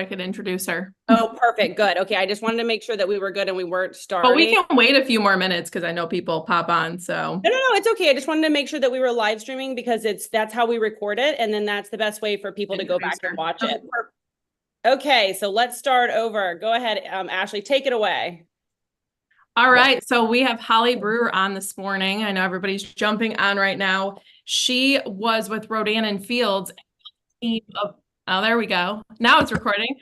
could introduce her. Oh, perfect. Good. Okay. I just wanted to make sure that we were good and we weren't starting. But we can wait a few more minutes because I know people pop on. So No, it's okay. I just wanted to make sure that we were live streaming because that's how we record it. And then that's the best way for people to go back and watch it. Okay. So let's start over. Go ahead, Ashley, take it away. All right. So we have Holly Brewer on this morning. I know everybody's jumping on right now. She was with Rodan and Fields. Oh, there we go. Now it's recording.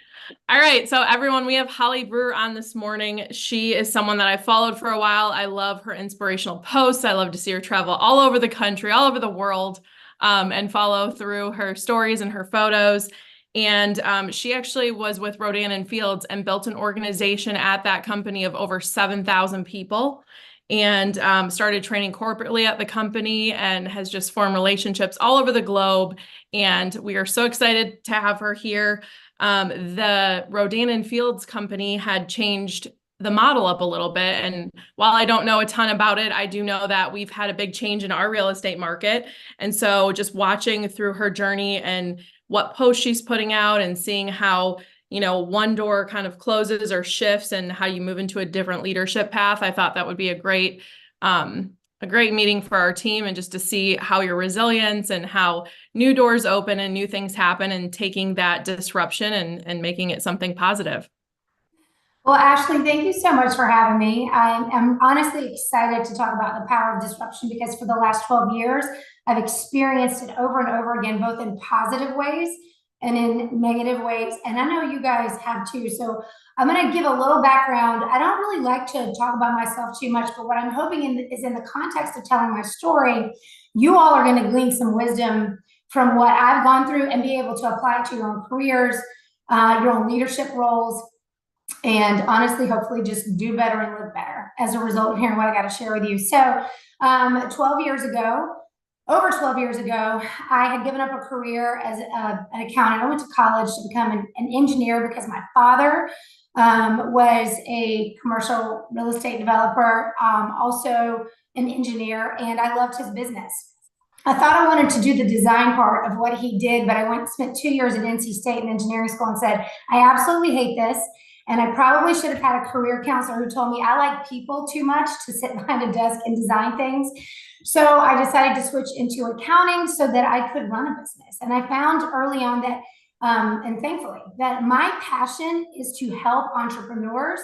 All right. So everyone, we have Holly Brewer on this morning. She is someone that I followed for a while. I love her inspirational posts. I love to see her travel all over the country, all over the world, and follow through her stories and her photos. And she actually was with Rodan and Fields and built an organization at that company of over 7,000 people, and started training corporately at the company and has just formed relationships all over the globe. And we are so excited to have her here. The Rodan and Fields company had changed the model up a little bit. And while I don't know a ton about it, I do know that we've had a big change in our real estate market. And so just watching through her journey and what posts she's putting out and seeing how, one door kind of closes or shifts and how you move into a different leadership path, I thought that would be a great meeting for our team, and just to see how your resilience and how new doors open and new things happen and taking that disruption and making it something positive. Well, Ashley, thank you so much for having me. I'm honestly excited to talk about the power of disruption because for the last 12 years, I've experienced it over and over again, both in positive ways and in negative ways. And I know you guys have too. So I'm going to give a little background. I don't really like to talk about myself too much, but what I'm hoping is in the context of telling my story, you all are going to glean some wisdom from what I've gone through and be able to apply it to your own careers, your own leadership roles, and honestly, hopefully just do better and live better as a result of hearing what I got to share with you. So 12 years ago, over 12 years ago, I had given up a career as an accountant. I went to college to become an engineer because my father was a commercial real estate developer, also an engineer, and I loved his business. I thought I wanted to do the design part of what he did, but I spent 2 years at NC State in engineering school and said, I absolutely hate this. And I probably should have had a career counselor who told me I like people too much to sit behind a desk and design things. So I decided to switch into accounting so that I could run a business. And I found early on that, and thankfully, that my passion is to help entrepreneurs,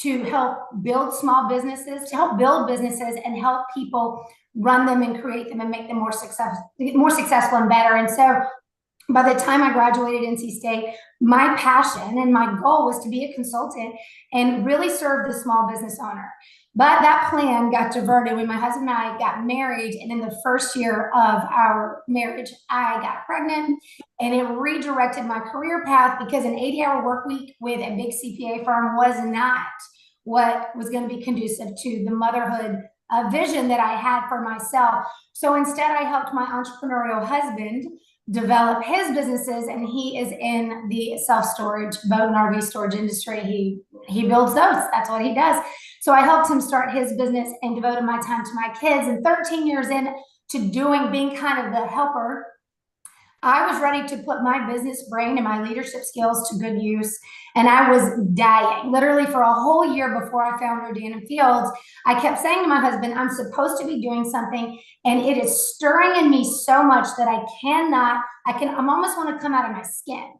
to help build small businesses, to help build businesses and help people run them and create them and make them more successful and better. And so by the time I graduated NC State, my passion and my goal was to be a consultant and really serve the small business owner. But that plan got diverted when my husband and I got married. And in the first year of our marriage, I got pregnant, and it redirected my career path because an 80-hour work week with a big CPA firm was not what was going to be conducive to the motherhood vision that I had for myself. So instead, I helped my entrepreneurial husband develop his businesses, and he is in the self-storage boat and RV storage industry. He builds those. That's what he does. So I helped him start his business and devoted my time to my kids. And 13 years in to being kind of the helper, I was ready to put my business brain and my leadership skills to good use. And I was dying. Literally for a whole year before I found Rodan and Fields, I kept saying to my husband, I'm supposed to be doing something, and it is stirring in me so much that I'm almost want to come out of my skin.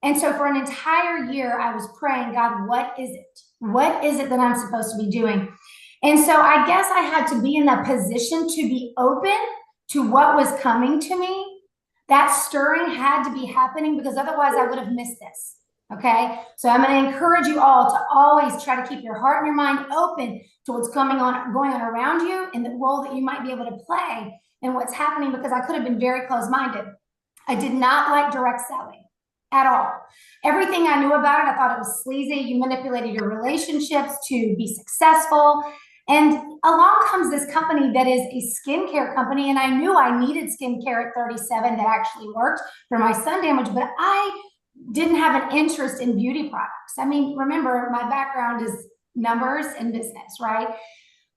And so for an entire year, I was praying, God, what is it? What is it that I'm supposed to be doing? And so I guess I had to be in that position to be open to what was coming to me. That stirring had to be happening because otherwise I would have missed this. Okay. So I'm going to encourage you all to always try to keep your heart and your mind open to what's going on around you and the role that you might be able to play in what's happening, because I could have been very close-minded. I did not like direct selling at all. Everything I knew about it, I thought it was sleazy. You manipulated your relationships to be successful. And along comes this company that is a skincare company. And I knew I needed skincare at 37 that actually worked for my sun damage, but I didn't have an interest in beauty products. I mean, remember, my background is numbers and business, right?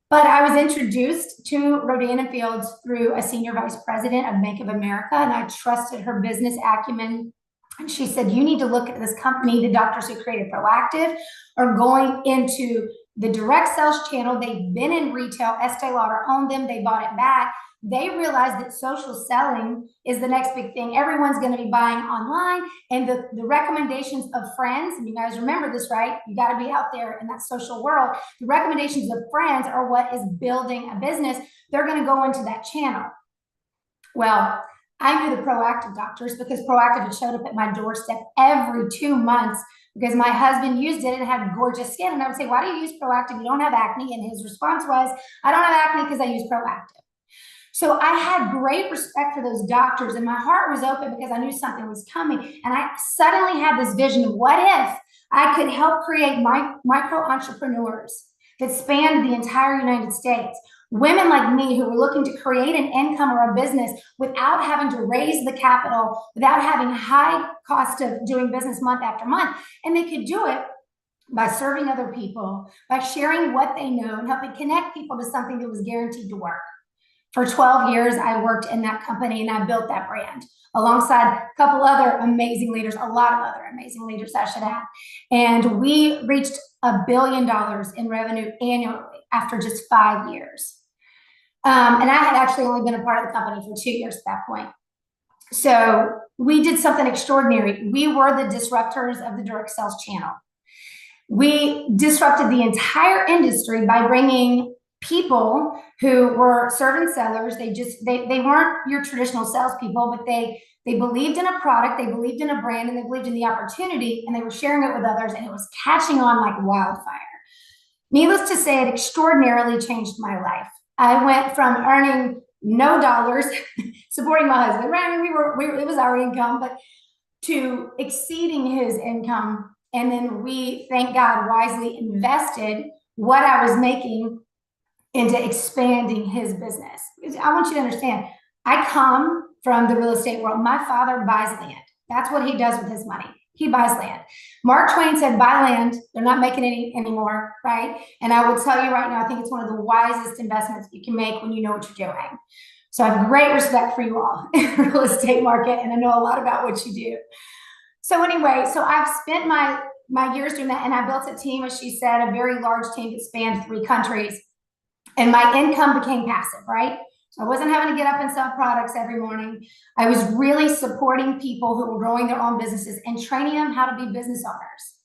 But I was introduced to Rodan and Fields through a senior vice president of Bank of America, and I trusted her business acumen And she said, you need to look at this company. The doctors who created Proactive are going into the direct sales channel. They've been in retail. Estee Lauder owned them. They bought it back. They realized that social selling is the next big thing. Everyone's going to be buying online, and the recommendations of friends, and you guys remember this, right? You got to be out there in that social world. The recommendations of friends are what is building a business. They're going to go into that channel. Well, I knew the Proactive doctors because Proactive had showed up at my doorstep every 2 months because my husband used it and had gorgeous skin. And I would say, why do you use Proactive? You don't have acne. And his response was, I don't have acne because I use Proactive. So I had great respect for those doctors, and my heart was open because I knew something was coming. And I suddenly had this vision of what if I could help create micro entrepreneurs that spanned the entire United States. Women like me who were looking to create an income or a business without having to raise the capital, without having high cost of doing business month after month. And they could do it by serving other people, by sharing what they know and helping connect people to something that was guaranteed to work. For 12 years, I worked in that company and I built that brand alongside a couple other amazing leaders, a lot of other amazing leaders I should have. And we reached $1 billion in revenue annually after just 5 years. And I had actually only been a part of the company for 2 years at that point. So we did something extraordinary. We were the disruptors of the direct sales channel. We disrupted the entire industry by bringing people who were servant sellers. They weren't your traditional salespeople, but they believed in a product, they believed in a brand, and they believed in the opportunity, and they were sharing it with others, and it was catching on like wildfire. Needless to say, it extraordinarily changed my life. I went from earning no dollars, supporting my husband, right? I mean, it was our income, but to exceeding his income. And then we, thank God, wisely invested what I was making into expanding his business. I want you to understand, I come from the real estate world. My father buys land. That's what he does with his money. He buys land. Mark Twain said, buy land. They're not making any anymore, right? And I will tell you right now, I think it's one of the wisest investments you can make when you know what you're doing. So I have great respect for you all in the real estate market, and I know a lot about what you do. So anyway, so I've spent my years doing that, and I built a team, as she said, a very large team that spanned 3 countries. And my income became passive, right? So I wasn't having to get up and sell products every morning. I was really supporting people who were growing their own businesses and training them how to be business owners.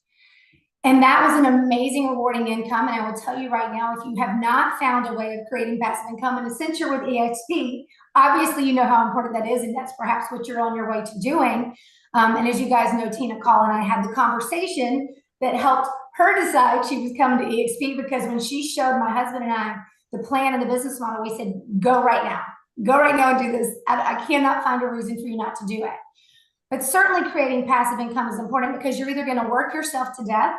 And that was an amazing, rewarding income. And I will tell you right now, if you have not found a way of creating passive income, and since you're with EXP, obviously you know how important that is, and that's perhaps what you're on your way to doing. And as you guys know, Tina Call and I had the conversation that helped her decide she was coming to EXP, because when she showed my husband and I the plan and the business model, we said, go right now. Go right now and do this. I cannot find a reason for you not to do it. But certainly creating passive income is important, because you're either going to work yourself to death,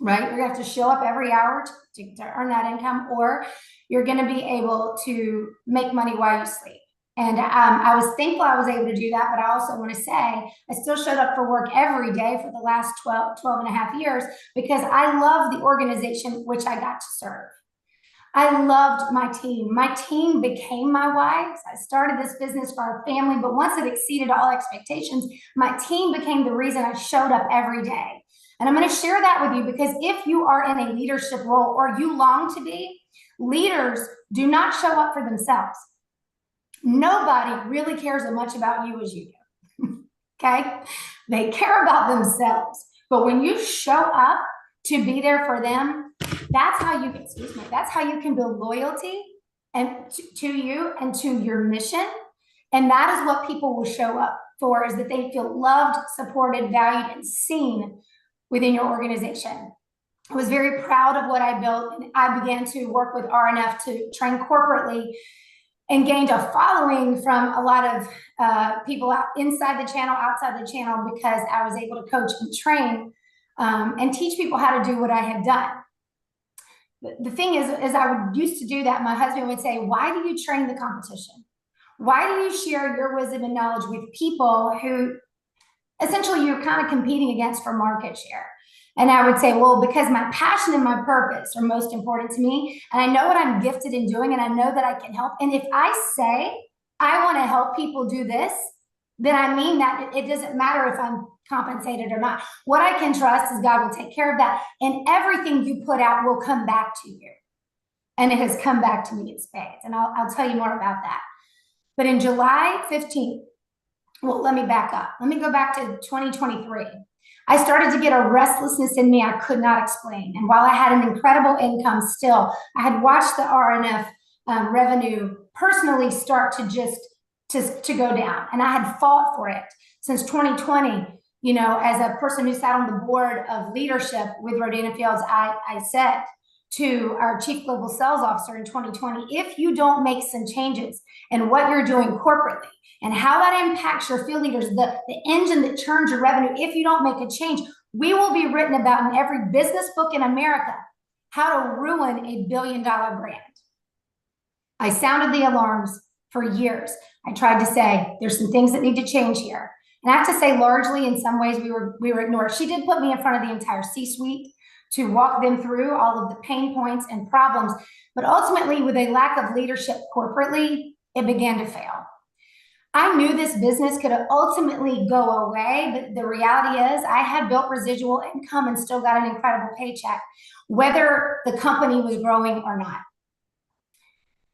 right? You're going to have to show up every hour to earn that income, or you're going to be able to make money while you sleep. And I was thankful I was able to do that, but I also want to say I still showed up for work every day for the last 12 and a half years, because I love the organization which I got to serve. I loved my team. My team became my wives. I started this business for our family, but once it exceeded all expectations, my team became the reason I showed up every day. And I'm going to share that with you, because if you are in a leadership role, or you long to be, leaders do not show up for themselves. Nobody really cares as much about you as you do. Okay? They care about themselves. But when you show up to be there for them, that's how you can, that's how you can build loyalty and to you and to your mission. And that is what people will show up for, is that they feel loved, supported, valued, and seen within your organization. I was very proud of what I built, and I began to work with RNF to train corporately, and gained a following from a lot of people inside the channel, outside the channel, because I was able to coach and train and teach people how to do what I had done. The thing is, as I used to do that, my husband would say, why do you train the competition? Why do you share your wisdom and knowledge with people who essentially you're kind of competing against for market share? And I would say, well, because my passion and my purpose are most important to me. And I know what I'm gifted in doing, and I know that I can help. And if I say I want to help people do this, then I mean that it doesn't matter if I'm compensated or not. What I can trust is God will take care of that, and everything you put out will come back to you. And it has come back to me in spades. And I'll tell you more about that. But in July 15th, well, let me back up. Let me go back to 2023. I started to get a restlessness in me I could not explain. And while I had an incredible income still, I had watched the RNF revenue personally start to go down. And I had fought for it since 2020. You know, as a person who sat on the board of leadership with Rodan & Fields, I said to our chief global sales officer in 2020, if you don't make some changes in what you're doing corporately and how that impacts your field leaders, the engine that churns your revenue, if you don't make a change, we will be written about in every business book in America how to ruin a billion-dollar brand. I sounded the alarms for years. I tried to say, there's some things that need to change here. And I have to say, largely, in some ways, we were ignored. She did put me in front of the entire C-suite to walk them through all of the pain points and problems. But ultimately, with a lack of leadership corporately, it began to fail. I knew this business could ultimately go away, but the reality is I had built residual income and still got an incredible paycheck, whether the company was growing or not.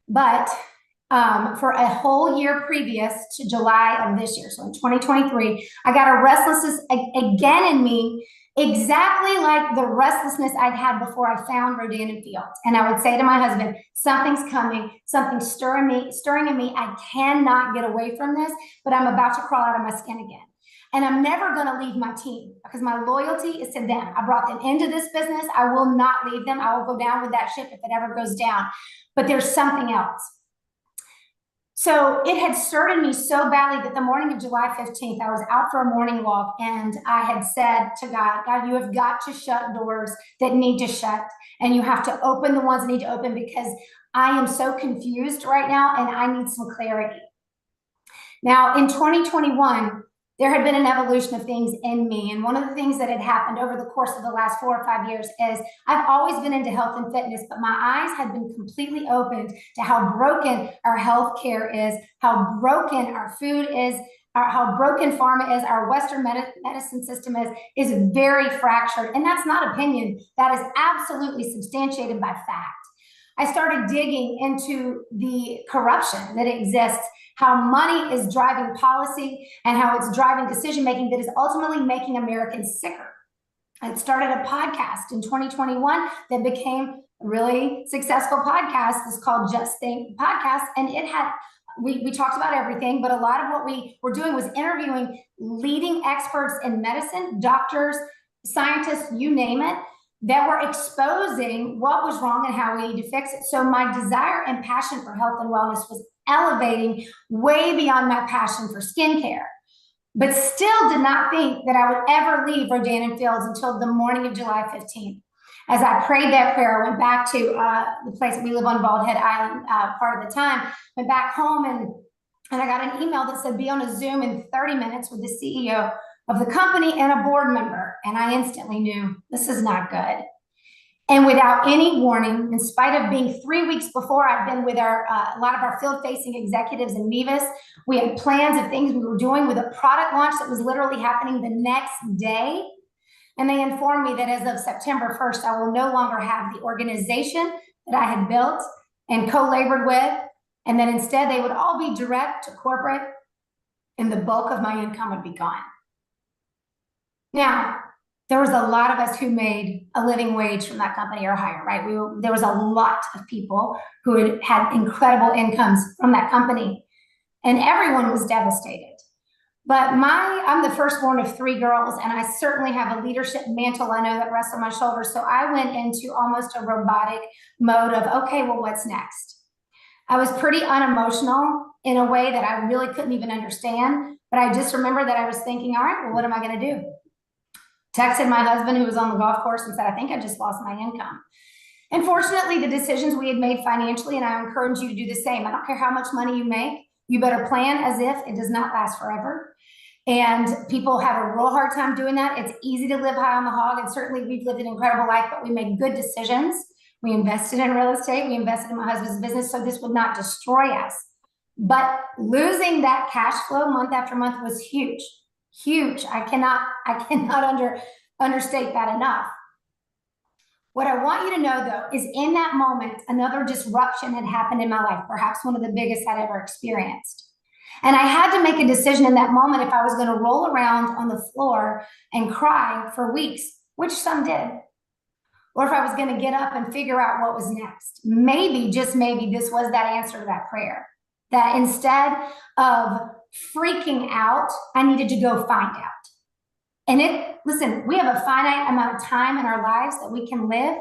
But for a whole year previous to July of this year, so in 2023, I got a restlessness again in me, exactly like the restlessness I'd had before I found Rodan & Fields. And I would say to my husband, something's coming, something's stirring in me. I cannot get away from this, but I'm about to crawl out of my skin again. And I'm never going to leave my team because my loyalty is to them. I brought them into this business. I will not leave them. I will go down with that ship if it ever goes down. But there's something else. So it had stirred in me so badly that the morning of July 15th, I was out for a morning walk and I had said to God, God, you have got to shut doors that need to shut, and you have to open the ones that need to open, because I am so confused right now and I need some clarity. Now, in 2021, there had been an evolution of things in me. And one of the things that had happened over the course of the last 4 or 5 years is I've always been into health and fitness, but my eyes had been completely opened to how broken our healthcare is, how broken our food is, how broken pharma is, our Western medicine system is very fractured. And that's not opinion. That is absolutely substantiated by fact. I started digging into the corruption that exists, how money is driving policy and how it's driving decision-making that is ultimately making Americans sicker. I started a podcast in 2021 that became a really successful podcast. It's called Just Think Podcast. And it had, we talked about everything, but a lot of what we were doing was interviewing leading experts in medicine, doctors, scientists, you name it, that were exposing what was wrong and how we need to fix it. So my desire and passion for health and wellness was elevating way beyond my passion for skincare, but still did not think that I would ever leave Rodan & Fields until the morning of July 15th. As I prayed that prayer, I went back to the place that we live on Bald Head Island part of the time, went back home and I got an email that said, be on a Zoom in 30 minutes with the CEO of the company and a board member. And I instantly knew this is not good. And without any warning, in spite of being 3 weeks before, I'd been with a lot of our field-facing executives in Nevis. We had plans of things we were doing with a product launch that was literally happening the next day. And they informed me that as of September 1st, I will no longer have the organization that I had built and co-labored with, and that instead they would all be direct to corporate and the bulk of my income would be gone. Now, there was a lot of us who made a living wage from that company or higher, right? There was a lot of people who had incredible incomes from that company, and everyone was devastated. But I'm the firstborn of 3 girls, and I certainly have a leadership mantle I know that rests on my shoulders. So I went into almost a robotic mode of, okay, well, what's next? I was pretty unemotional in a way that I really couldn't even understand. But I just remember that I was thinking, all right, well, what am I going to do? Texted my husband, who was on the golf course, and said, I think I just lost my income. And fortunately, the decisions we had made financially, and I encourage you to do the same. I don't care how much money you make. You better plan as if it does not last forever. And people have a real hard time doing that. It's easy to live high on the hog, and certainly we've lived an incredible life, but we made good decisions. We invested in real estate. We invested in my husband's business, so this would not destroy us. But losing that cash flow month after month was huge, huge. I cannot understate that enough. What I want you to know, though, is in that moment, another disruption had happened in my life, perhaps one of the biggest I'd ever experienced. And I had to make a decision in that moment if I was going to roll around on the floor and cry for weeks, which some did, or if I was going to get up and figure out what was next. Maybe, just maybe, this was that answer to that prayer. That instead of freaking out, I needed to go find out. And listen, we have a finite amount of time in our lives that we can live.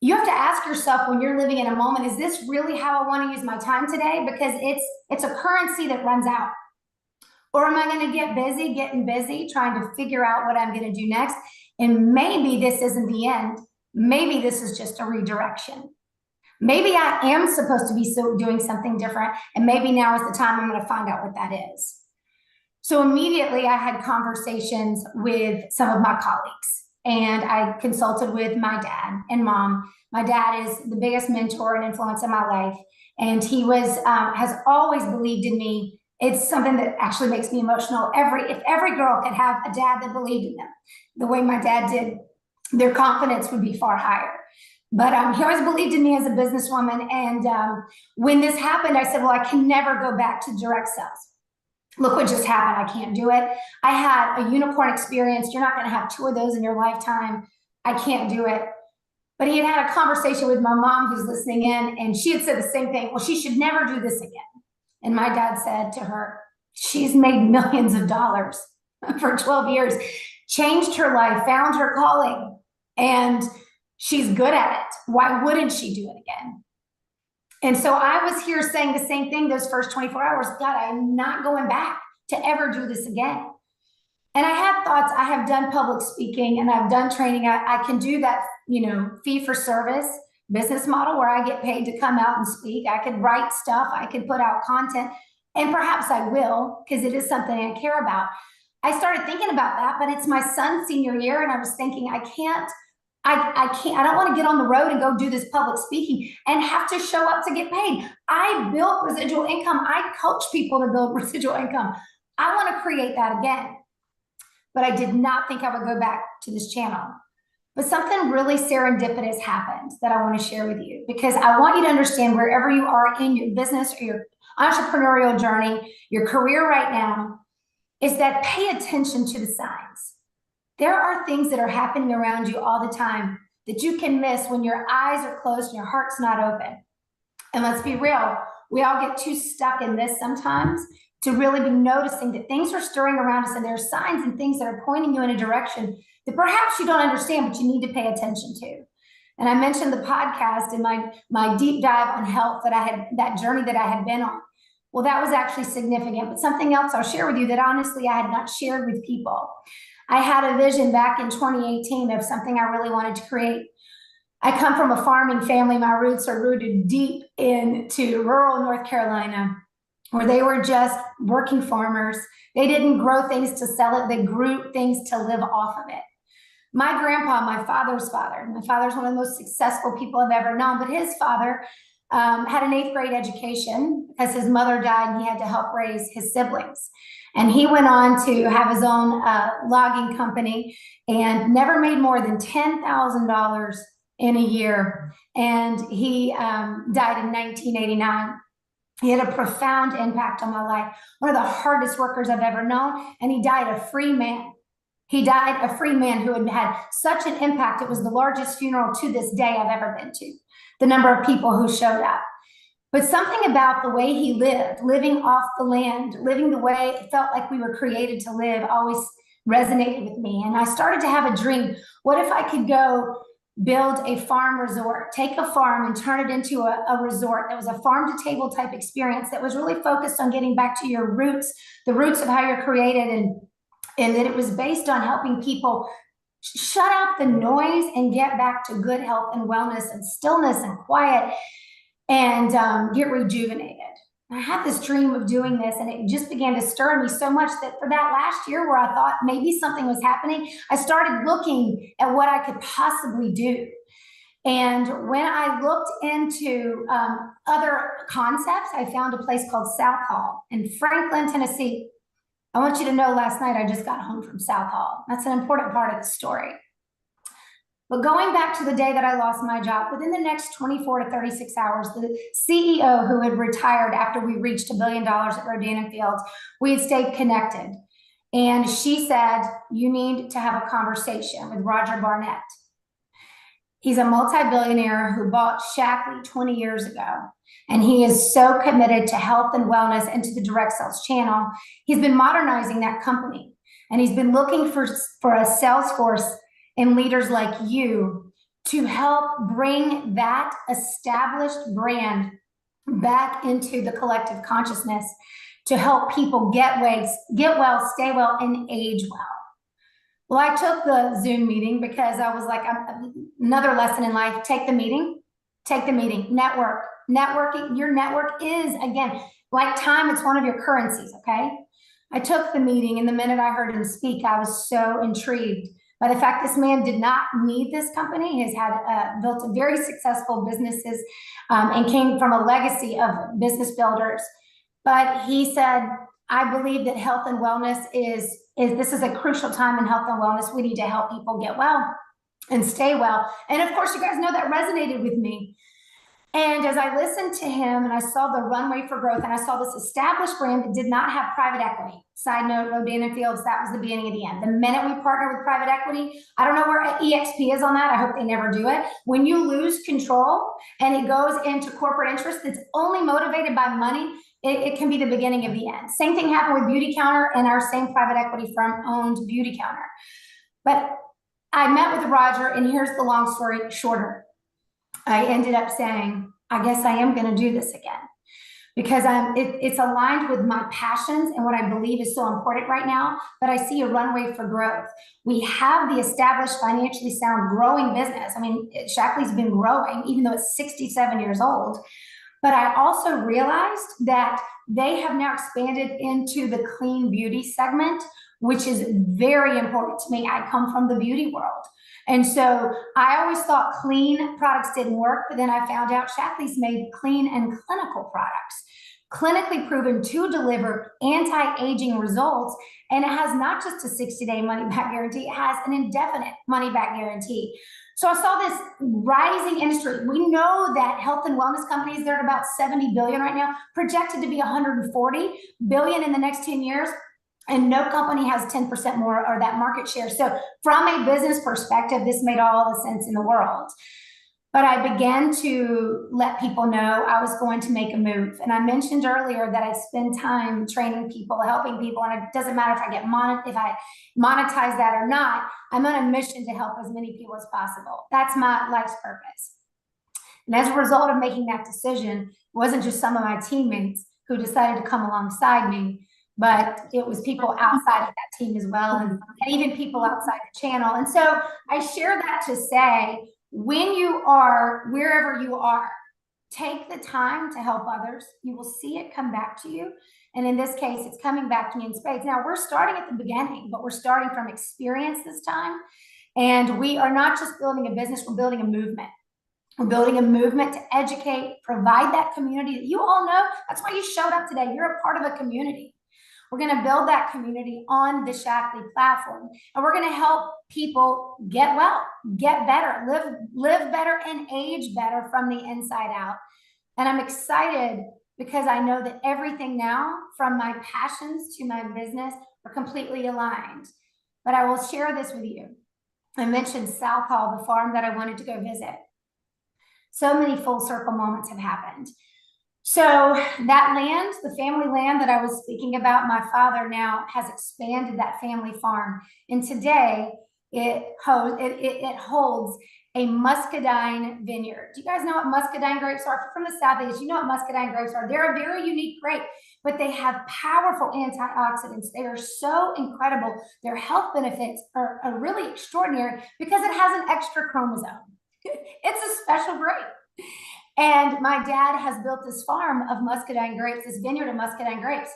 You have to ask yourself when you're living in a moment, is this really how I want to use my time today? Because it's a currency that runs out. Or am I going to getting busy, trying to figure out what I'm going to do next? And maybe this isn't the end. Maybe this is just a redirection. Maybe I am supposed to be doing something different, and maybe now is the time I'm going to find out what that is. So immediately I had conversations with some of my colleagues, and I consulted with my dad and mom. My dad is the biggest mentor and influence in my life, and he has always believed in me. It's something that actually makes me emotional. If every girl could have a dad that believed in them the way my dad did, their confidence would be far higher. But he always believed in me as a businesswoman. And when this happened, I said, well, I can never go back to direct sales. Look what just happened. I can't do it. I had a unicorn experience. You're not going to have 2 of those in your lifetime. I can't do it. But he had a conversation with my mom who's listening in, and she had said the same thing. Well, she should never do this again. And my dad said to her, she's made millions of dollars for 12 years, changed her life, found her calling, and she's good at it. Why wouldn't she do it again? And so I was here saying the same thing those first 24 hours. God, I'm not going back to ever do this again. And I had thoughts. I have done public speaking and I've done training. I can do that, fee for service business model where I get paid to come out and speak. I could write stuff. I could put out content, and perhaps I will, because it is something I care about. I started thinking about that, but it's my son's senior year, and I was thinking, I don't want to get on the road and go do this public speaking and have to show up to get paid. I built residual income. I coach people to build residual income. I want to create that again. But I did not think I would go back to this channel. But something really serendipitous happened that I want to share with you, because I want you to understand wherever you are in your business or your entrepreneurial journey, your career right now, is that pay attention to the signs. There are things that are happening around you all the time that you can miss when your eyes are closed and your heart's not open. And let's be real, we all get too stuck in this sometimes to really be noticing that things are stirring around us, and there are signs and things that are pointing you in a direction that perhaps you don't understand, but you need to pay attention to. And I mentioned the podcast and my deep dive on health, that journey that I had been on. Well, that was actually significant, but something else I'll share with you that honestly I had not shared with people. I had a vision back in 2018 of something I really wanted to create. I come from a farming family. My roots are rooted deep into rural North Carolina, where they were just working farmers. They didn't grow things to sell it. They grew things to live off of it. My grandpa, my father's one of the most successful people I've ever known, but his father had an 8th grade education because his mother died and he had to help raise his siblings. And he went on to have his own logging company and never made more than $10,000 in a year. And he died in 1989. He had a profound impact on my life, one of the hardest workers I've ever known. And he died a free man. He died a free man who had had such an impact. It was the largest funeral to this day I've ever been to, the number of people who showed up. But something about the way he lived, living off the land, living the way it felt like we were created to live, always resonated with me. And I started to have a dream. What if I could go build a farm resort, take a farm and turn it into a resort that was a farm to table type experience that was really focused on getting back to your roots, the roots of how you're created, and that it was based on helping people shut out the noise and get back to good health and wellness and stillness and quiet and get rejuvenated. I had this dream of doing this, and it just began to stir me so much that for that last year where I thought maybe something was happening, I started looking at what I could possibly do. And when I looked into other concepts, I found a place called South Hall in Franklin, Tennessee. I want you to know last night I just got home from South Hall. That's an important part of the story. But going back to the day that I lost my job, within the next 24 to 36 hours, the CEO who had retired after we reached $1 billion at Rodan & Fields, we had stayed connected. And she said, you need to have a conversation with Roger Barnett. He's a multi-billionaire who bought Shackley 20 years ago. And he is so committed to health and wellness and to the direct sales channel. He's been modernizing that company. And he's been looking for a sales force and leaders like you to help bring that established brand back into the collective consciousness to help people get well, stay well, and age well. Well, I took the Zoom meeting because I was like, another lesson in life, take the meeting, network. Networking, your network is, again, like time, it's one of your currencies, okay? I took the meeting, and the minute I heard him speak, I was so intrigued by the fact this man did not need this company. He has had built very successful businesses and came from a legacy of business builders. But he said, I believe that health and wellness this is a crucial time in health and wellness. We need to help people get well and stay well. And of course, you guys know that resonated with me. And as I listened to him and I saw the runway for growth and I saw this established brand that did not have private equity. Side note, Rodan & Fields, that was the beginning of the end. The minute we partner with private equity, I don't know where EXP is on that. I hope they never do it. When you lose control and it goes into corporate interest that's only motivated by money, it can be the beginning of the end. Same thing happened with Beauty Counter, and our same private equity firm owned Beauty Counter. But I met with Roger, and here's the long story shorter. I ended up saying, I guess I am going to do this again because it's aligned with my passions and what I believe is so important right now, but I see a runway for growth. We have the established, financially sound, growing business. I mean, Shackley's been growing, even though it's 67 years old. But I also realized that they have now expanded into the clean beauty segment, which is very important to me. I come from the beauty world. And so I always thought clean products didn't work, but then I found out Shackley's made clean and clinical products, clinically proven to deliver anti-aging results. And it has not just a 60-day money-back guarantee, it has an indefinite money-back guarantee. So I saw this rising industry. We know that health and wellness companies, they're at about 70 billion right now, projected to be 140 billion in the next 10 years. And no company has 10% more or that market share. So from a business perspective, this made all the sense in the world. But I began to let people know I was going to make a move. And I mentioned earlier that I spend time training people, helping people, and it doesn't matter if I monetize that or not. I'm on a mission to help as many people as possible. That's my life's purpose. And as a result of making that decision, it wasn't just some of my teammates who decided to come alongside me, but it was people outside of that team as well, and even people outside the channel. And so I share that to say, when you are wherever you are, take the time to help others. You will see it come back to you. And in this case, it's coming back to me in spades. Now, we're starting at the beginning, but we're starting from experience this time. And we are not just building a business, we're building a movement. We're building a movement to educate, provide that community that you all know. That's why you showed up today. You're a part of a community. We're going to build that community on the Shackley platform, and we're going to help people get well, get better, live better, and age better from the inside out. And I'm excited because I know that everything now, from my passions to my business, are completely aligned. But I will share this with you. I mentioned South Hall, the farm that I wanted to go visit. So many full circle moments have happened. So that land, the family land that I was speaking about, my father now has expanded that family farm. And today it holds a muscadine vineyard. Do you guys know what muscadine grapes are? If you're from the Southeast, you know what muscadine grapes are. They're a very unique grape, but they have powerful antioxidants. They are so incredible. Their health benefits are really extraordinary because it has an extra chromosome. It's a special grape. And my dad has built this farm of muscadine grapes, this vineyard of muscadine grapes.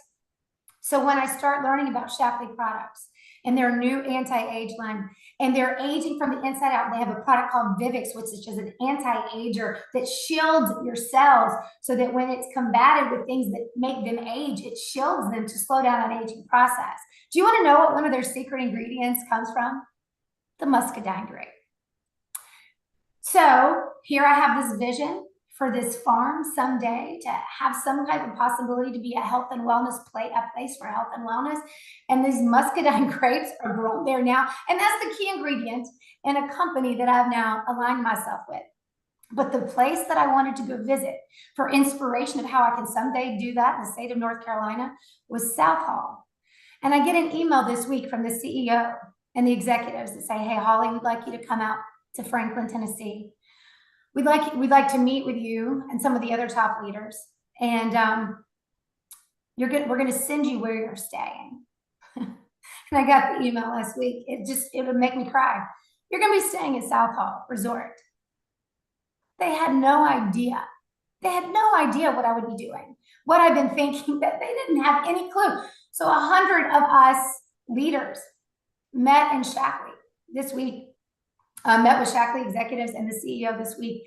So when I start learning about Shackley products and their new anti-age line, and they're aging from the inside out. They have a product called Vivix, which is just an anti-ager that shields your cells so that when it's combated with things that make them age, it shields them to slow down an aging process. Do you want to know what one of their secret ingredients comes from? The muscadine grape. So here I have this vision for this farm someday to have some type of possibility to be a health and wellness place for health and wellness. And these muscadine grapes are grown there now. And that's the key ingredient in a company that I've now aligned myself with. But the place that I wanted to go visit for inspiration of how I can someday do that in the state of North Carolina was South Hall. And I get an email this week from the CEO and the executives that say, hey, Holly, we'd like you to come out to Franklin, Tennessee. We'd like to meet with you and some of the other top leaders. And we're going to send you where you're staying. And I got the email last week. It would make me cry. You're going to be staying at South Hall Resort. They had no idea. They had no idea what I would be doing, what I've been thinking, that they didn't have any clue. So 100 of us leaders met in Shackley this week. Met with Shackley executives and the CEO this week,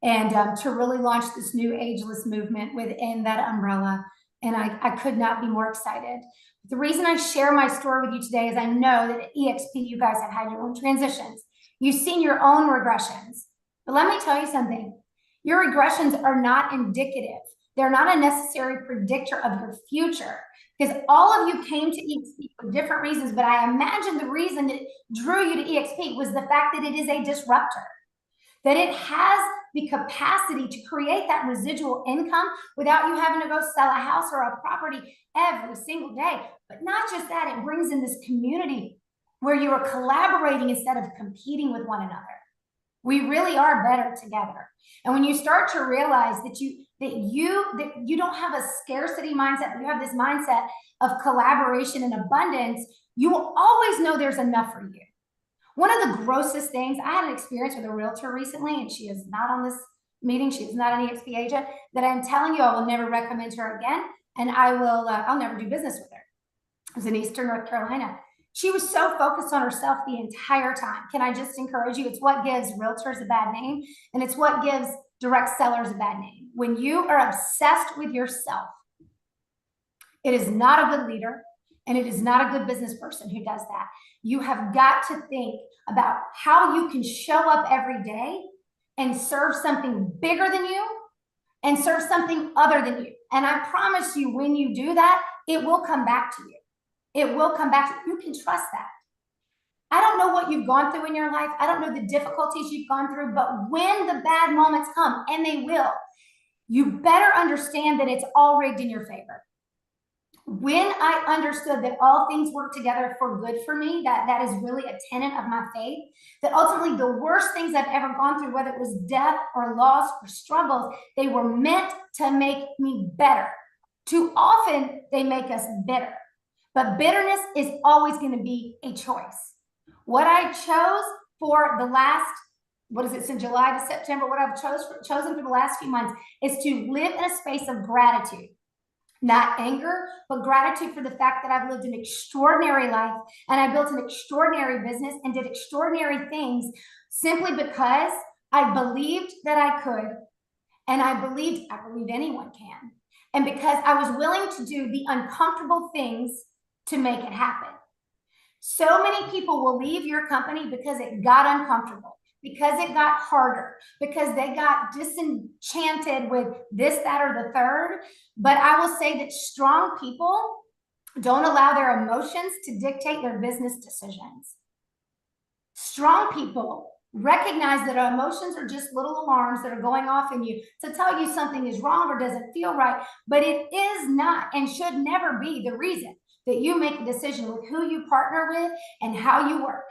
and to really launch this new ageless movement within that umbrella. And I could not be more excited. The reason I share my story with you today is I know that at EXP, you guys have had your own transitions. You've seen your own regressions. But let me tell you something. Your regressions are not indicative. They're not a necessary predictor of your future, because all of you came to EXP for different reasons, but I imagine the reason that drew you to EXP was the fact that it is a disruptor, that it has the capacity to create that residual income without you having to go sell a house or a property every single day. But not just that, it brings in this community where you are collaborating instead of competing with one another. We really are better together. And when you start to realize that you don't have a scarcity mindset, but you have this mindset of collaboration and abundance, you will always know there's enough for you. One of the grossest things, I had an experience with a realtor recently, and she is not on this meeting. She is not an EXP agent, that I'm telling you, I will never recommend her again. And I'll never do business with her. It was in Eastern North Carolina. She was so focused on herself the entire time. Can I just encourage you? It's what gives realtors a bad name, and it's what gives direct sellers a bad name. When you are obsessed with yourself, it is not a good leader, and it is not a good business person who does that. You have got to think about how you can show up every day and serve something bigger than you and serve something other than you. And I promise you, when you do that, it will come back to you. It will come back to you. You can trust that. I don't know what you've gone through in your life. I don't know the difficulties you've gone through, but when the bad moments come, and they will, you better understand that it's all rigged in your favor. When I understood that all things work together for good for me, that is really a tenet of my faith, that ultimately the worst things I've ever gone through, whether it was death or loss or struggles, they were meant to make me better. Too often they make us bitter. But bitterness is always going to be a choice. What I chose for the last, since July to September, what I've chosen for the last few months is to live in a space of gratitude. Not anger, but gratitude for the fact that I've lived an extraordinary life, and I built an extraordinary business and did extraordinary things simply because I believed that I could, and I believe anyone can. And because I was willing to do the uncomfortable things to make it happen. So many people will leave your company because it got uncomfortable, because it got harder, because they got disenchanted with this, that, or the third. But I will say that strong people don't allow their emotions to dictate their business decisions. Strong people recognize that our emotions are just little alarms that are going off in you to tell you something is wrong or doesn't feel right, but it is not and should never be the reason that you make a decision with who you partner with and how you work.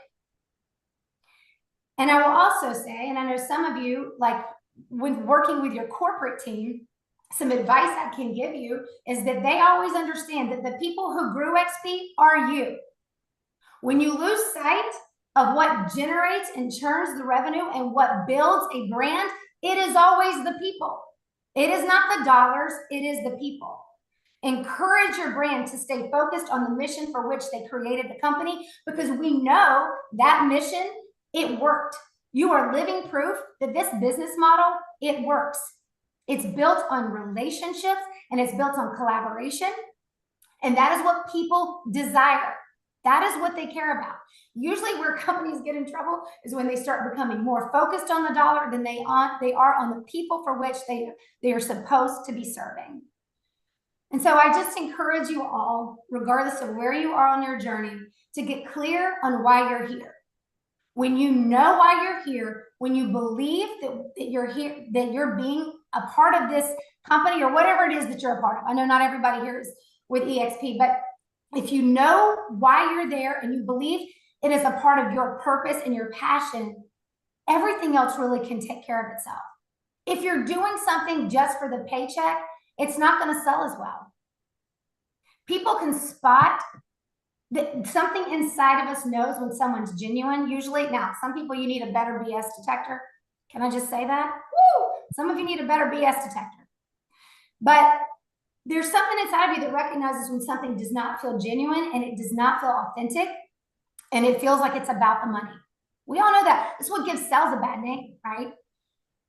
And I will also say, and I know some of you, like when working with your corporate team, some advice I can give you is that they always understand that the people who grew XP are you. When you lose sight of what generates and churns the revenue and what builds a brand, it is always the people. It is not the dollars, it is the people. Encourage your brand to stay focused on the mission for which they created the company, because we know that mission, it worked. You are living proof that this business model, it works. It's built on relationships and it's built on collaboration. And that is what people desire. That is what they care about. Usually where companies get in trouble is when they start becoming more focused on the dollar than they are on the people for which they are supposed to be serving. And so I just encourage you all, regardless of where you are on your journey, to get clear on why you're here. When you know why you're here, when you believe that you're here, that you're being a part of this company or whatever it is that you're a part of. I know not everybody here is with EXP, but if you know why you're there and you believe it is a part of your purpose and your passion, everything else really can take care of itself. If you're doing something just for the paycheck, it's not going to sell as well. People can spot that something inside of us knows when someone's genuine, usually. Now, some people, you need a better BS detector. Can I just say that? Woo! Some of you need a better BS detector. But there's something inside of you that recognizes when something does not feel genuine and it does not feel authentic and it feels like it's about the money. We all know that. That's what gives sales a bad name, right?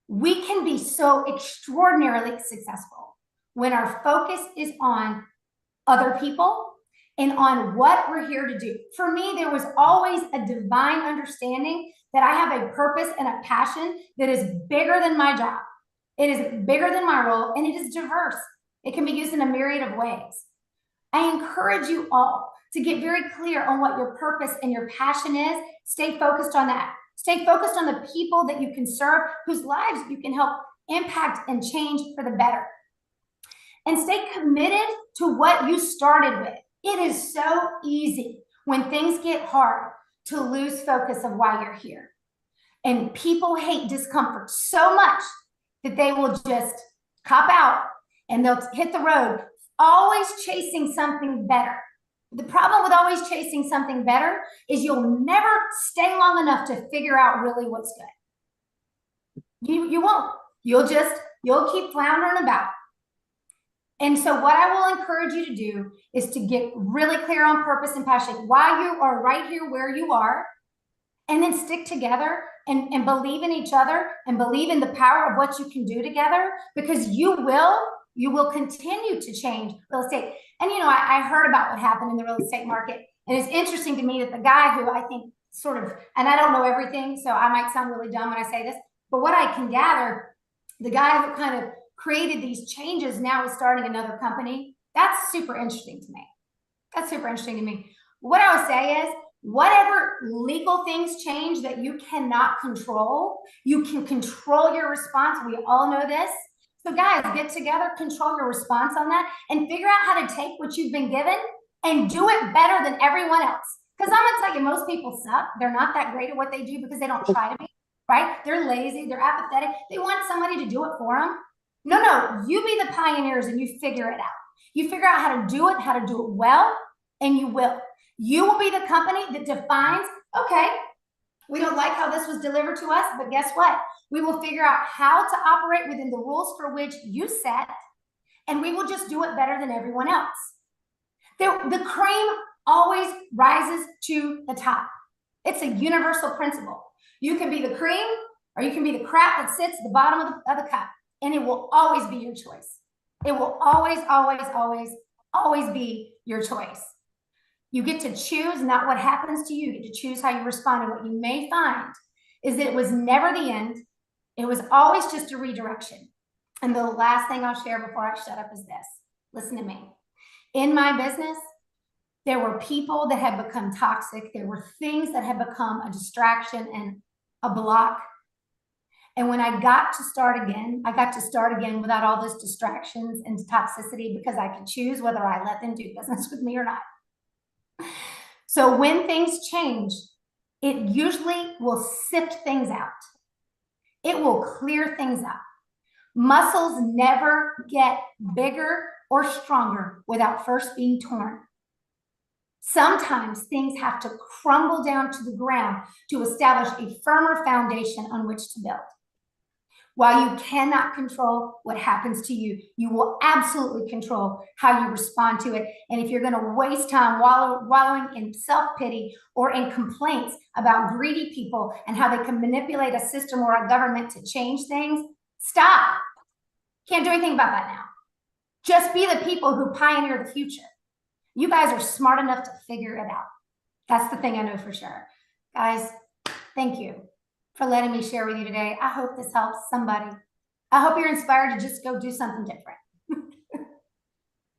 We can be so extraordinarily successful when our focus is on other people and on what we're here to do. For me, there was always a divine understanding that I have a purpose and a passion that is bigger than my job. It is bigger than my role, and it is diverse. It can be used in a myriad of ways. I encourage you all to get very clear on what your purpose and your passion is. Stay focused on that. Stay focused on the people that you can serve, whose lives you can help impact and change for the better. And stay committed to what you started with. It is so easy when things get hard to lose focus of why you're here. And people hate discomfort so much that they will just cop out and they'll hit the road, always chasing something better. The problem with always chasing something better is you'll never stay long enough to figure out really what's good. You won't. You'll keep floundering about. And so what I will encourage you to do is to get really clear on purpose and passion, why you are right here where you are, and then stick together and believe in each other and believe in the power of what you can do together, because you will continue to change real estate. And, you know, I heard about what happened in the real estate market. And it's interesting to me that the guy who I think sort of, and I don't know everything, so I might sound really dumb when I say this, but what I can gather, the guy who kind of created these changes now is starting another company. That's super interesting to me. That's super interesting to me. What I would say is, whatever legal things change that you cannot control, you can control your response. We all know this. So guys, get together, control your response on that, and figure out how to take what you've been given and do it better than everyone else. Because I'm gonna tell you, most people suck. They're not that great at what they do because they don't try to be, right? They're lazy, they're apathetic. They want somebody to do it for them. No, you be the pioneers and you figure it out. You figure out how to do it well, and you will. You will be the company that defines, okay, we don't like how this was delivered to us, but guess what? We will figure out how to operate within the rules for which you set, and we will just do it better than everyone else. The cream always rises to the top. It's a universal principle. You can be the cream, or you can be the crap that sits at the bottom of the cup, and it will always be your choice. It will always, always, always, always be your choice. You get to choose not what happens to you. You get to choose how you respond. And what you may find is that it was never the end. It was always just a redirection. And the last thing I'll share before I shut up is this. Listen to me. In my business, there were people that had become toxic. There were things that had become a distraction and a block. And when I got to start again, without all those distractions and toxicity, because I could choose whether I let them do business with me or not. So when things change, it usually will sift things out. It will clear things up. Muscles never get bigger or stronger without first being torn. Sometimes things have to crumble down to the ground to establish a firmer foundation on which to build. While you cannot control what happens to you, you will absolutely control how you respond to it. And if you're going to waste time wallowing in self-pity or in complaints about greedy people and how they can manipulate a system or a government to change things, stop. Can't do anything about that now. Just be the people who pioneer the future. You guys are smart enough to figure it out. That's the thing I know for sure. Guys, thank you for letting me share with you today. I hope this helps somebody. I hope you're inspired to just go do something different.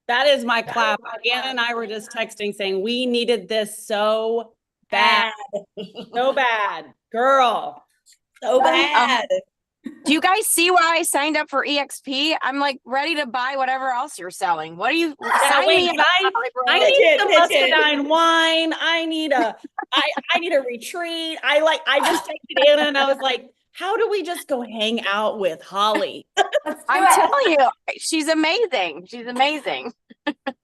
That is my clap. Anna and I were just texting saying we needed this so bad. So bad. Girl. So bad. Do you guys see why I signed up for EXP? I'm like ready to buy whatever else you're selling. What do you sign me up? I need some muscadine wine. I need a retreat. I just texted Anna and I was like, how do we just go hang out with Holly? I'm telling you, she's amazing. She's amazing.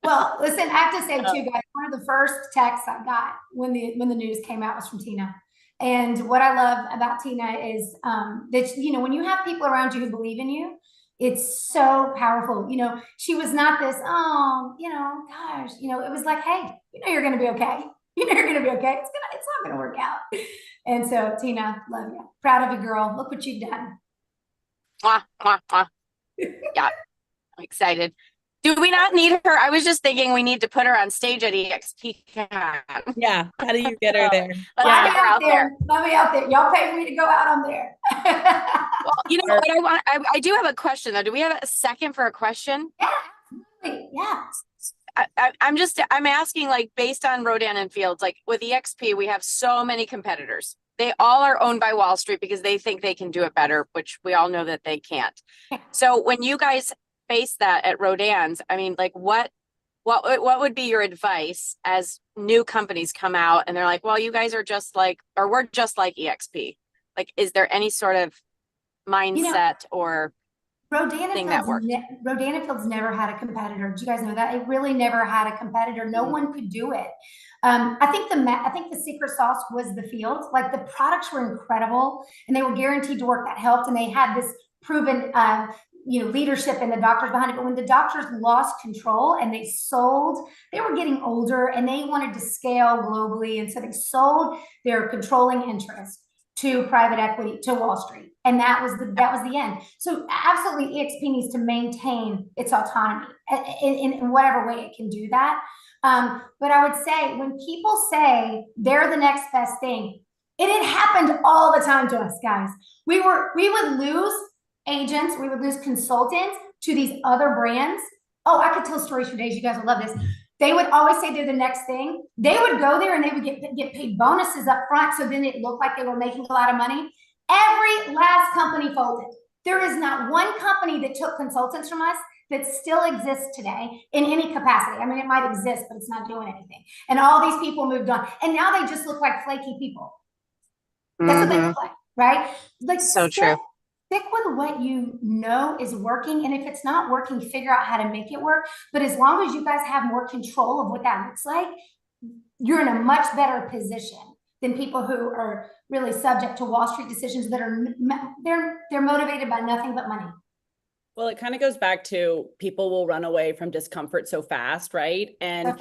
Well, listen, I have to say too, guys, one of the first texts I got when the news came out was from Tina. And what I love about Tina is that, you know, when you have people around you who believe in you, it's so powerful. You know, she was not this, oh, you know, gosh, you know, it was like, hey, you know, you're going to be okay. You know, you're going to be okay. It's not going to work out. And so, Tina, love you. Proud of you, girl. Look what you've done. Mwah, mwah, mwah. Yeah, I'm excited. Do we not need her? I was just thinking we need to put her on stage at EXPCon. Yeah. How do you get her there? Let's get her out there. Let me out there. Y'all pay me to go out on there. Well, you know what I do have a question though. Do we have a second for a question? Yeah, absolutely. Yeah. I'm asking, like, based on Rodan and Fields, like with EXP, we have so many competitors. They all are owned by Wall Street because they think they can do it better, which we all know that they can't. So when you guys face that at Rodan's, I mean, like what would be your advice as new companies come out and they're like, well, you guys are just like, or we're just like EXP. Like, is there any sort of mindset or thing that works? Rodan and Fields never had a competitor. Do you guys know that? It really never had a competitor. No one could do it. I think the secret sauce was the Fields. Like, the products were incredible and they were guaranteed to work. That helped. And they had this proven, leadership and the doctors behind it. But when the doctors lost control and they sold, they were getting older and they wanted to scale globally. And so they sold their controlling interest to private equity, to Wall Street. And that was the end. So absolutely, EXP needs to maintain its autonomy in whatever way it can do that. But I would say when people say they're the next best thing, it had happened all the time to us, guys. We would lose agents, we would lose consultants to these other brands. Oh, I could tell stories for days. You guys would love this. They would always say they're the next thing. They would go there and they would get paid bonuses up front. So then it looked like they were making a lot of money. Every last company folded. There is not one company that took consultants from us that still exists today in any capacity. I mean, it might exist, but it's not doing anything. And all these people moved on. And now they just look like flaky people. That's what they look like, right? Like, so true. Stick with what you know is working. And if it's not working, figure out how to make it work. But as long as you guys have more control of what that looks like, you're in a much better position than people who are really subject to Wall Street decisions that are, they're motivated by nothing but money. Well, it kind of goes back to people will run away from discomfort so fast, right? And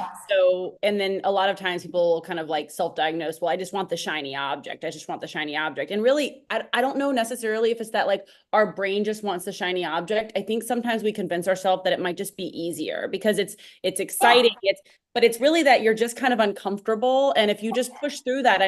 and then a lot of times people will kind of like self-diagnose, well, I just want the shiny object. I just want the shiny object. And really, I don't know necessarily if it's that like our brain just wants the shiny object. I think sometimes we convince ourselves that it might just be easier because it's exciting. Yeah. But it's really that you're just kind of uncomfortable. And if you just push through that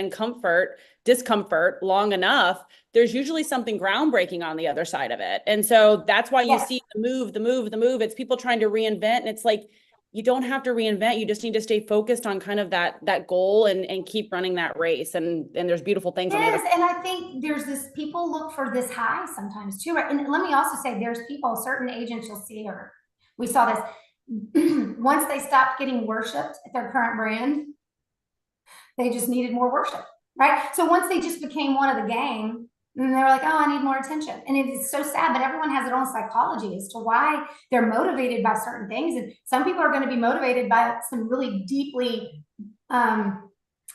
discomfort long enough, there's usually something groundbreaking on the other side of it. And so that's why you see the move. It's people trying to reinvent. And it's like, you don't have to reinvent. You just need to stay focused on kind of that goal and keep running that race. And there's beautiful things. Yes, and I think there's this, people look for this high sometimes too. Right? And let me also say there's people, certain agents you'll see, or we saw this, once they stopped getting worshipped at their current brand, they just needed more worship, right? So once they just became one of the gang, and they were like, oh, I need more attention. And it is so sad, but everyone has their own psychology as to why they're motivated by certain things. And some people are going to be motivated by some really deeply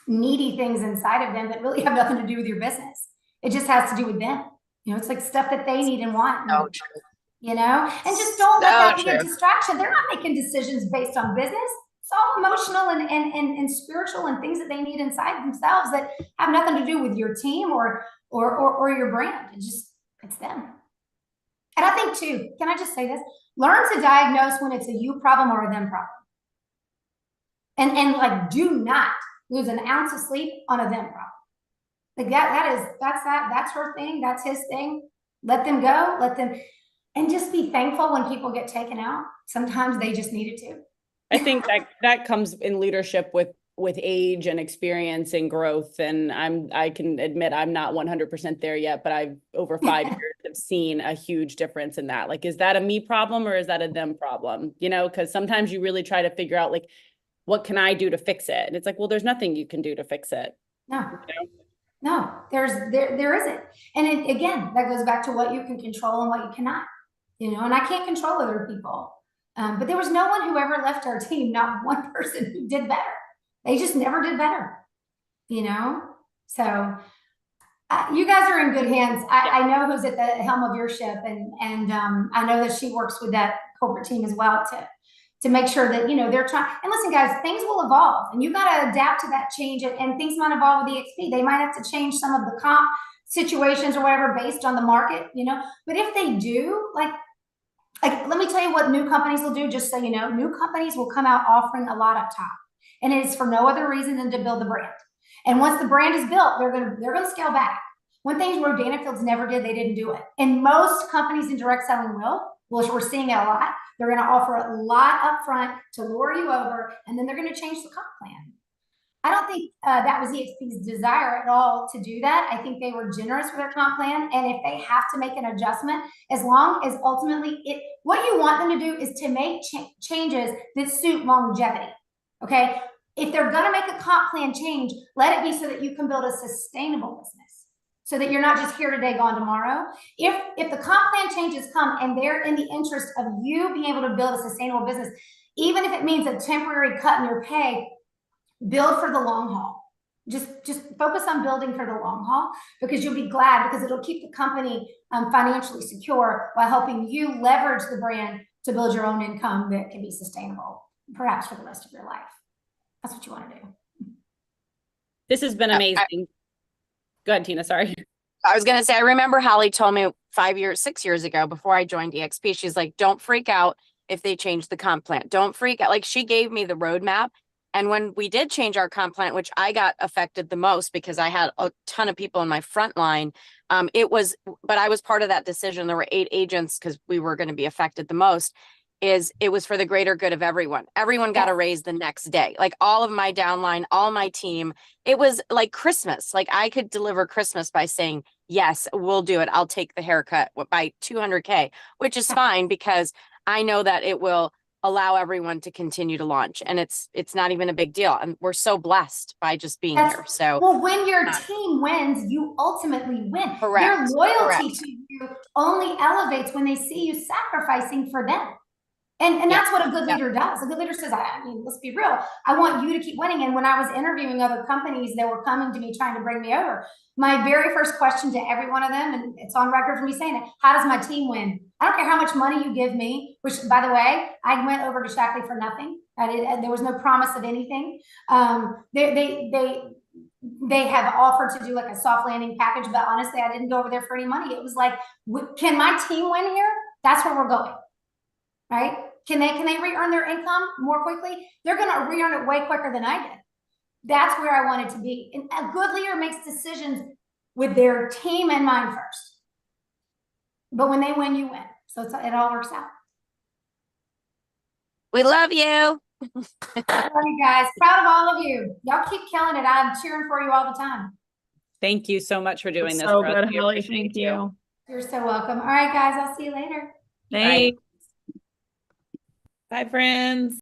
needy things inside of them that really have nothing to do with your business. It just has to do with them. It's like stuff that they need and want. So true. And just don't let that be a true. distraction. They're not making decisions based on business. It's all emotional and spiritual and things that they need inside themselves that have nothing to do with your team or your brand. It's them. And I think too, can I just say this? Learn to diagnose when it's a you problem or a them problem. And like, do not lose an ounce of sleep on a them problem. Like that's her thing. That's his thing. Let them go. And just be thankful when people get taken out. Sometimes they just need it to. I think that comes in leadership with age and experience and growth. And I can admit I'm not 100% there yet, but I've over 5 years have seen a huge difference in that. Like, is that a me problem or is that a them problem? Because sometimes you really try to figure out, like, what can I do to fix it? And it's like, well, there's nothing you can do to fix it. No, there isn't. And again, that goes back to what you can control and what you cannot. And I can't control other people. But there was no one who ever left our team, not one person who did better. They just never did better, So you guys are in good hands. I know who's at the helm of your ship, and I know that she works with that corporate team as well to make sure that, they're trying. And listen, guys, things will evolve, and you got to adapt to that change, and things might evolve with EXP. They might have to change some of the comp situations or whatever based on the market, But if they do, like, let me tell you what new companies will do, just so you know. New companies will come out offering a lot up top, and it is for no other reason than to build the brand. And once the brand is built, they're gonna scale back. One thing Rodan and Fields never did, they didn't do it. And most companies in direct selling will. Well, we're seeing it a lot. They're going to offer a lot up front to lure you over, and then they're going to change the comp plan. I don't think that was EXP's desire at all to do that. I think they were generous with their comp plan, and if they have to make an adjustment, as long as ultimately what you want them to do is to make changes that suit longevity. Okay, if they're going to make a comp plan change, let it be so that you can build a sustainable business, so that you're not just here today, gone tomorrow. If the comp plan changes come and they're in the interest of you being able to build a sustainable business, even if it means a temporary cut in your pay, build for the long haul. Just focus on building for the long haul, because you'll be glad, because it'll keep the company financially secure while helping you leverage the brand to build your own income that can be sustainable, perhaps for the rest of your life. That's what you want to do. This has been amazing. Go ahead, Tina. Sorry. I was going to say, I remember Holly told me 6 years ago before I joined EXP, she's like, don't freak out if they change the comp plan. Don't freak out. Like, she gave me the roadmap. And when we did change our comp plan, which I got affected the most because I had a ton of people in my front line, but I was part of that decision. There were 8 agents because we were going to be affected the most. It was for the greater good of everyone. Everyone got a raise the next day. Like, all of my downline, all my team, it was like Christmas. Like, I could deliver Christmas by saying, yes, we'll do it. I'll take the haircut by $200K, which is fine, because I know that it will allow everyone to continue to launch. And it's not even a big deal. And we're so blessed by just being here. So, well, when your team wins, you ultimately win. Correct. Their loyalty to you only elevates when they see you sacrificing for them. And that's what a good leader does. A good leader says, I mean, let's be real. I want you to keep winning. And when I was interviewing other companies that were coming to me trying to bring me over, my very first question to every one of them, and it's on record for me saying it, how does my team win? I don't care how much money you give me, which, by the way, I went over to Shackley for nothing. There was no promise of anything. They have offered to do like a soft landing package, but honestly, I didn't go over there for any money. It was like, can my team win here? That's where we're going. Right? Can they re-earn their income more quickly? They're going to re-earn it way quicker than I did. That's where I wanted to be. And a good leader makes decisions with their team in mind first. But when they win, you win. So it all works out. we love you. I love you guys. Proud of all of you. Y'all keep killing it. I'm cheering for you all the time. Thank you so much for doing this. So for us. good, Holly. Thank you. You're so welcome. All right, guys. I'll see you later. Thanks. Bye, friends.